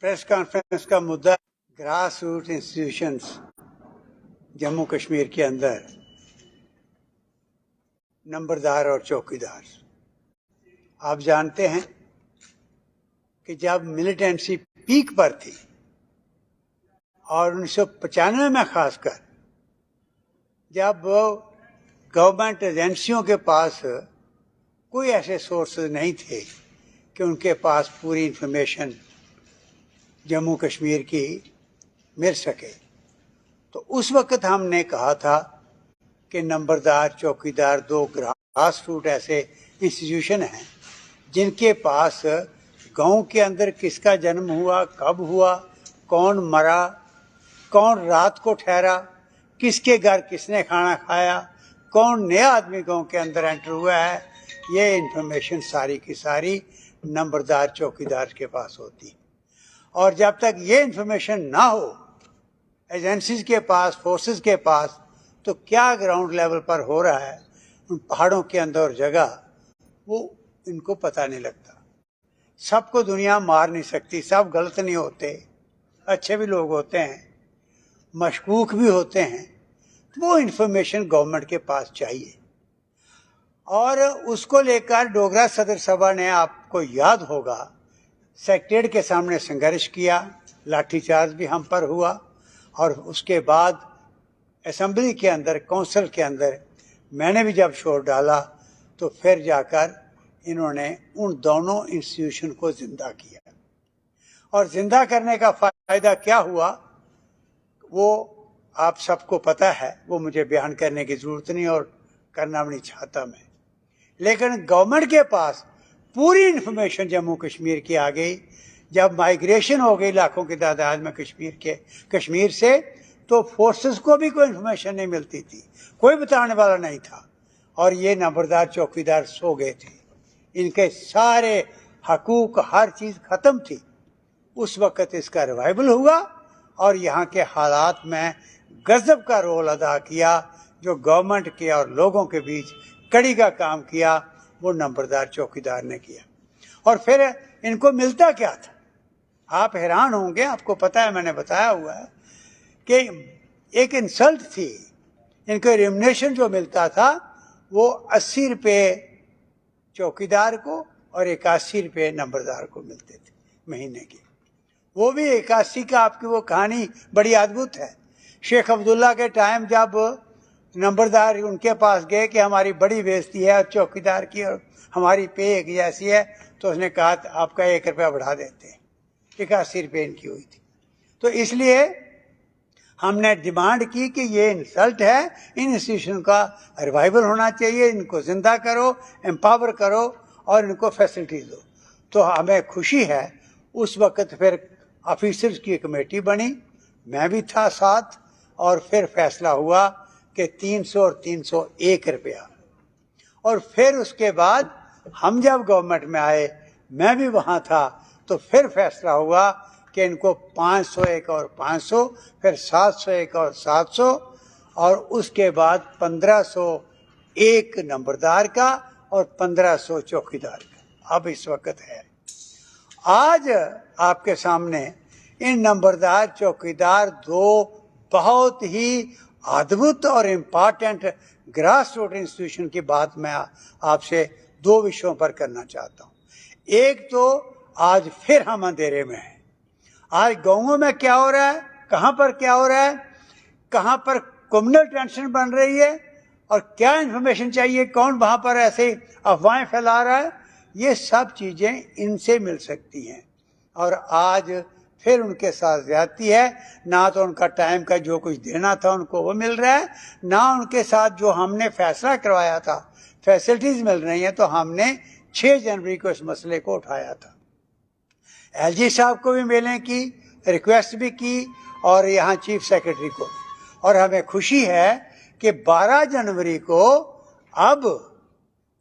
Press conference का मुद्दा grass root institutions Jammu Kashmir के अंदर नंबरदार और चौकीदार। आप जानते हैं कि जब मिलिटेंसी पीक पर थी और 1995 में खासकर जब गवर्नमेंट एजेंसियों के पास कोई ऐसे सोर्सेज नहीं थे कि उनके पास पूरी इंफॉर्मेशन जम्मू कश्मीर की मिल सके, तो उस वक्त हमने कहा था कि नंबरदार चौकीदार दो ग्रास रूट ऐसे इंस्टीट्यूशन हैं जिनके पास गांव के अंदर किसका जन्म हुआ, कब हुआ, कौन मरा, कौन रात को ठहरा, किसके घर किसने खाना खाया, कौन नया आदमी गांव के अंदर एंटर हुआ है, ये इंफॉर्मेशन सारी की सारी नंबरदार चौकीदार के पास होती। और जब तक ये इंफॉर्मेशन ना हो एजेंसीज के पास, फोर्सेस के पास, तो क्या ग्राउंड लेवल पर हो रहा है उन पहाड़ों के अंदर और जगह, वो इनको पता नहीं लगता। सबको दुनिया मार नहीं सकती, सब गलत नहीं होते, अच्छे भी लोग होते हैं, मशकूक भी होते हैं। तो वो इंफॉर्मेशन गवर्नमेंट के पास चाहिए और उसको लेकर डोगरा सदर सभा ने, आपको याद होगा, सेक्रेटरीट के सामने संघर्ष किया, लाठीचार्ज भी हम पर हुआ और उसके बाद असेंबली के अंदर, काउंसिल के अंदर मैंने भी जब शोर डाला तो फिर जाकर इन्होंने उन दोनों इंस्टीट्यूशन को जिंदा किया। और जिंदा करने का फायदा क्या हुआ वो आप सबको पता है, वो मुझे बयान करने की जरूरत नहीं और करना भी नहीं चाहता मैं। लेकिन गवर्नमेंट के पास पूरी इंफॉर्मेशन जम्मू कश्मीर की आ गई। जब माइग्रेशन हो गई लाखों की तादाद में कश्मीर से, तो फोर्सेस को भी कोई इंफॉर्मेशन नहीं मिलती थी, कोई बताने वाला नहीं था और ये नंबरदार चौकीदार सो गए थे, इनके सारे हकूक, हर चीज़ ख़त्म थी। उस वक़्त इसका रिवाइवल हुआ और यहाँ के हालात में गजब का रोल अदा किया। जो गवर्नमेंट के और लोगों के बीच कड़ी का काम किया वो नंबरदार चौकीदार ने किया। और फिर इनको मिलता क्या था, आप हैरान होंगे, आपको पता है, मैंने बताया हुआ है कि एक इंसल्ट थी। इनको रेम्युनरेशन जो मिलता था वो 80 रुपये चौकीदार को और 81 रुपये नंबरदार को मिलते थे महीने के। वो भी 81 का, आपकी वो कहानी बड़ी अद्भुत है। शेख अब्दुल्ला के टाइम जब नंबरदार उनके पास गए कि हमारी बड़ी बेइज्जती है और चौकीदार की और हमारी पे एक जैसी है, तो उसने कहा आपका 1 रुपया बढ़ा देते हैं। 81 रुपये इनकी हुई थी। तो इसलिए हमने डिमांड की कि ये इंसल्ट है, इन इंस्टीट्यूशन का रिवाइवल होना चाहिए, इनको जिंदा करो, एम्पावर करो और इनको फैसिलिटीज दो। तो हमें खुशी है, उस वक्त फिर ऑफिसर्स की कमेटी बनी, मैं भी था साथ, और फिर फैसला हुआ कि 300 और 301 रुपया। और फिर उसके बाद हम जब गवर्नमेंट में आए, मैं भी वहाँ था, तो फिर फैसला हुआ कि इनको 501 और 500, फिर 701 और 700 और उसके बाद 1501 नंबरदार का और 1500 चौकीदार का अब इस वक्त है। आज आपके सामने इन नंबरदार चौकीदार दो बहुत ही अद्भुत और इम्पॉर्टेंट ग्रास रूट इंस्टीट्यूशन की बात मैं आपसे दो विषयों पर करना चाहता हूँ। एक तो आज फिर हम अंधेरे में हैं। आज गाँवों में क्या हो रहा है, कहाँ पर क्या हो रहा है, कहाँ पर कम्युनल टेंशन बन रही है और क्या इन्फॉर्मेशन चाहिए, कौन वहाँ पर ऐसे अफवाहें फैला रहा है, ये सब चीज़ें इनसे मिल सकती हैं। और आज फिर उनके साथ ज्यादती है, ना तो उनका टाइम का जो कुछ देना था उनको वो मिल रहा है, ना उनके साथ जो हमने फैसला करवाया था फैसिलिटीज मिल रही हैं। तो हमने 6 जनवरी को इस मसले को उठाया था, एलजी साहब को भी मिलने की रिक्वेस्ट भी की और यहाँ चीफ सेक्रेटरी को भी। और हमें खुशी है कि 12 जनवरी को अब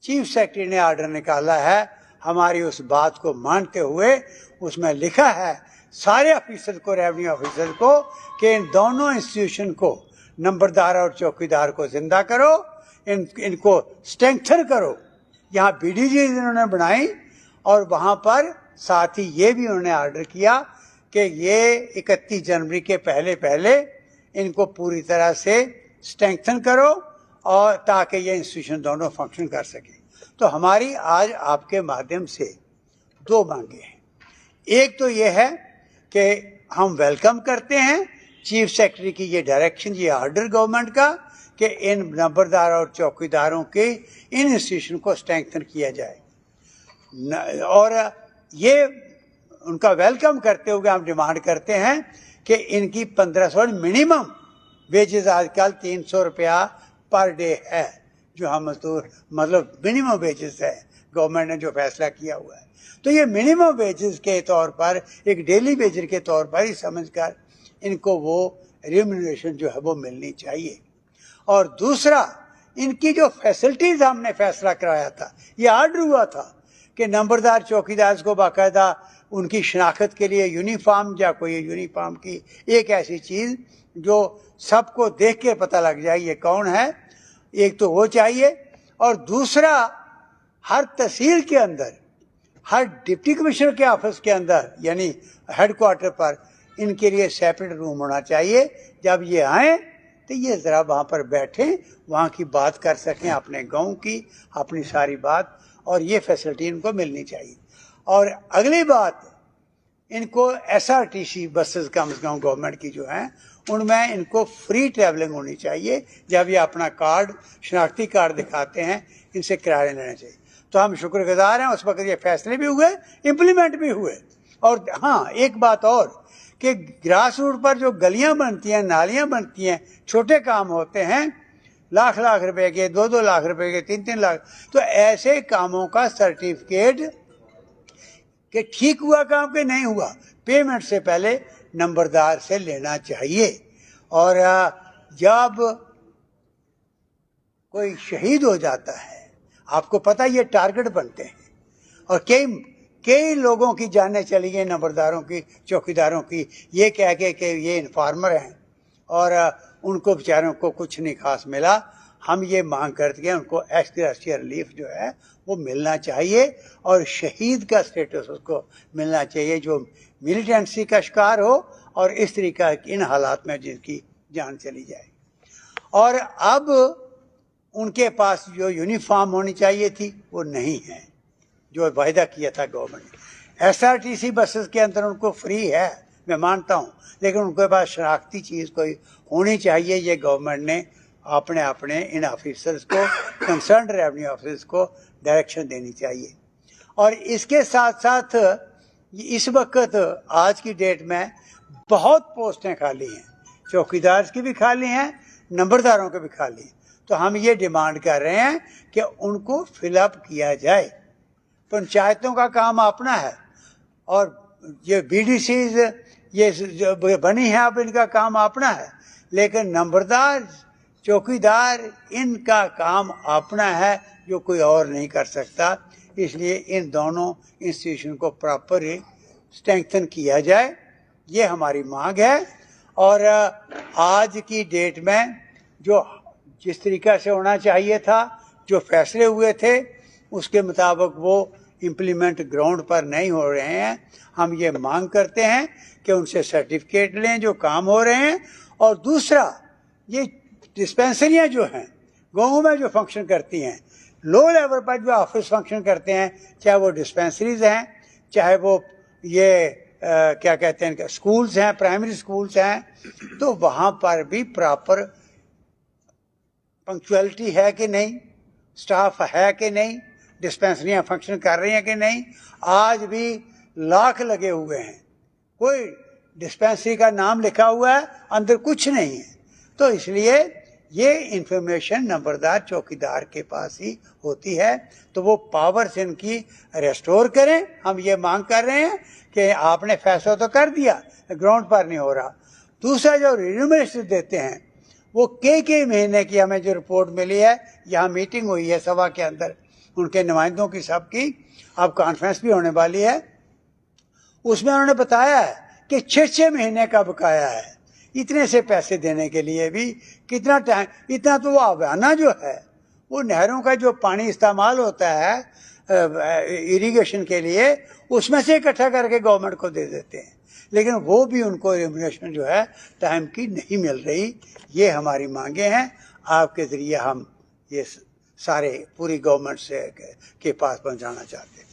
चीफ सेक्रेटरी ने ऑर्डर निकाला है, हमारी उस बात को मानते हुए उसमें लिखा है सारे ऑफिसर को, रेवेन्यू ऑफिसर को, कि इन दोनों इंस्टीट्यूशन को, नंबरदार और चौकीदार को जिंदा करो, इनको स्ट्रेंथन करो। यहाँ बीडीजी इन्होंने बनाई और वहाँ पर साथ ही ये भी उन्होंने ऑर्डर किया कि ये 31 जनवरी के पहले पहले इनको पूरी तरह से स्ट्रेंथन करो और ताकि ये इंस्टीट्यूशन दोनों फंक्शन कर सके। तो हमारी आज आपके माध्यम से 2 मांगे हैं। एक तो ये है कि हम वेलकम करते हैं चीफ सेक्रेटरी की ये डायरेक्शन, ये ऑर्डर गवर्नमेंट का कि इन नंबरदार और चौकीदारों के इन इंस्टीट्यूशन को स्ट्रेंथन किया जाए। और ये उनका वेलकम करते हुए हम डिमांड करते हैं कि इनकी 1500 मिनिमम वेजेस आजकल 300 रुपया पर डे है, जो हम मतलब मिनिमम वेजेस है, गवर्नमेंट ने जो फैसला किया हुआ है। तो ये मिनिमम वेजेस के तौर पर, एक डेली वेजर के तौर पर ही समझकर इनको वो रिम्यूनरेशन जो है वो मिलनी चाहिए। और दूसरा, इनकी जो फैसिलिटीज हमने फैसला कराया था, ये ऑर्डर हुआ था कि नंबरदार चौकीदार को बाकायदा उनकी शनाख्त के लिए यूनिफॉर्म या कोई यूनिफॉर्म की एक ऐसी चीज़ जो सबको देख के पता लग जाए ये कौन है, एक तो वो चाहिए। और दूसरा, हर तहसील के अंदर, हर डिप्टी कमिश्नर के ऑफिस के अंदर यानी हेडक्वार्टर पर इनके लिए सेपरेट रूम होना चाहिए। जब ये आए तो ये ज़रा वहाँ पर बैठें, वहाँ की बात कर सकें, अपने गांव की अपनी सारी बात, और ये फैसिलिटी इनको मिलनी चाहिए। और अगली बात, इनको SRTC बसेस कम से कम गवर्नमेंट की जो हैं उनमें इनको फ्री ट्रैवलिंग होनी चाहिए। जब ये अपना कार्ड, शनाख्ती कार्ड दिखाते हैं, इनसे किराया लेना चाहिए। तो हम शुक्रगुजार हैं, उस वक्त ये फैसले भी हुए, इम्प्लीमेंट भी हुए। और हाँ, एक बात और कि ग्रास रूट पर जो गलियां बनती हैं, नालियां बनती हैं, छोटे काम होते हैं, लाख लाख रुपए के, 2-2 लाख रुपए के, 3-3 लाख, तो ऐसे कामों का सर्टिफिकेट कि ठीक हुआ काम के नहीं हुआ, पेमेंट से पहले नंबरदार से लेना चाहिए। और जब कोई शहीद हो जाता है, आपको पता ये टारगेट बनते हैं, और कई लोगों की जानें चली गई, नंबरदारों की, चौकीदारों की, ये कह के कि ये इन्फॉर्मर हैं और उनको बेचारों को कुछ नहीं खास मिला। हम ये मांग करते हैं उनको एक्स्ट्रा रिलीफ जो है वो मिलना चाहिए, और शहीद का स्टेटस उसको मिलना चाहिए जो मिलिटेंसी का शिकार हो और इस तरीका इन हालात में जिनकी जान चली जाए। और अब उनके पास जो यूनिफॉर्म होनी चाहिए थी वो नहीं है, जो वायदा किया था गवर्नमेंट ने। SRTC बसेस के अंदर उनको फ्री है, मैं मानता हूँ, लेकिन उनके पास शनाख्ती चीज़ कोई होनी चाहिए। ये गवर्नमेंट ने अपने इन ऑफिसर्स को, कंसर्न रेवेन्यू ऑफिसर्स को डायरेक्शन देनी चाहिए। और इसके साथ साथ इस वक्त आज की डेट में बहुत पोस्टें खाली हैं, चौकीदार की भी खाली हैं, नंबरदारों के भी खाली हैं। तो हम ये डिमांड कर रहे हैं कि उनको फिलअप किया जाए। पंचायतों का काम अपना है, और ये BDCs ये जो बनी है अब, इनका काम अपना है, लेकिन नंबरदार, चौकीदार, इनका काम अपना है जो कोई और नहीं कर सकता। इसलिए इन दोनों इंस्टीट्यूशन को प्रॉपर स्ट्रेंथन किया जाए, ये हमारी मांग है। और आज की डेट में जो जिस तरीका से होना चाहिए था, जो फैसले हुए थे, उसके मुताबिक वो इम्प्लीमेंट ग्राउंड पर नहीं हो रहे हैं। हम ये मांग करते हैं कि उनसे सर्टिफिकेट लें जो काम हो रहे हैं। और दूसरा, ये डिस्पेंसरियाँ जो हैं गाँव में जो फंक्शन करती हैं, लो लेवल पर जो ऑफिस फंक्शन करते हैं, चाहे वो डिस्पेंसरीज हैं, चाहे वो ये क्या कहते हैं स्कूल्स हैं, प्राइमरी स्कूल्स हैं, तो वहाँ पर भी प्रॉपर पंक्चुअलिटी है कि नहीं, स्टाफ है कि नहीं, डिस्पेंसरियाँ फंक्शन कर रही हैं कि नहीं। आज भी लाख लगे हुए हैं, कोई डिस्पेंसरी का नाम लिखा हुआ है, अंदर कुछ नहीं है। तो इसलिए ये इंफॉर्मेशन नंबरदार चौकीदार के पास ही होती है, तो वो पावर्स इनकी रेस्टोर करें। हम ये मांग कर रहे हैं कि आपने फैसला तो कर दिया, ग्राउंड पर नहीं हो रहा। दूसरा, जो रिन्यूमरेशन देते हैं वो कई महीने की, हमें जो रिपोर्ट मिली है, यहाँ मीटिंग हुई है सभा के अंदर उनके नुमाइंदों की सबकी, अब कॉन्फ्रेंस भी होने वाली है, उसमें उन्होंने बताया है कि 6-6 महीने का बकाया है। इतने से पैसे देने के लिए भी कितना टाइम, इतना तो वो आवाना जो है, वो नहरों का जो पानी इस्तेमाल होता है इरिगेशन के लिए, उसमें से इकट्ठा करके गवर्नमेंट को दे देते हैं, लेकिन वो भी उनको रेम्युनरेशन जो है टाइम की नहीं मिल रही। ये हमारी मांगे हैं, आपके ज़रिए हम ये सारे पूरी गवर्नमेंट से के पास पहुंचाना चाहते हैं।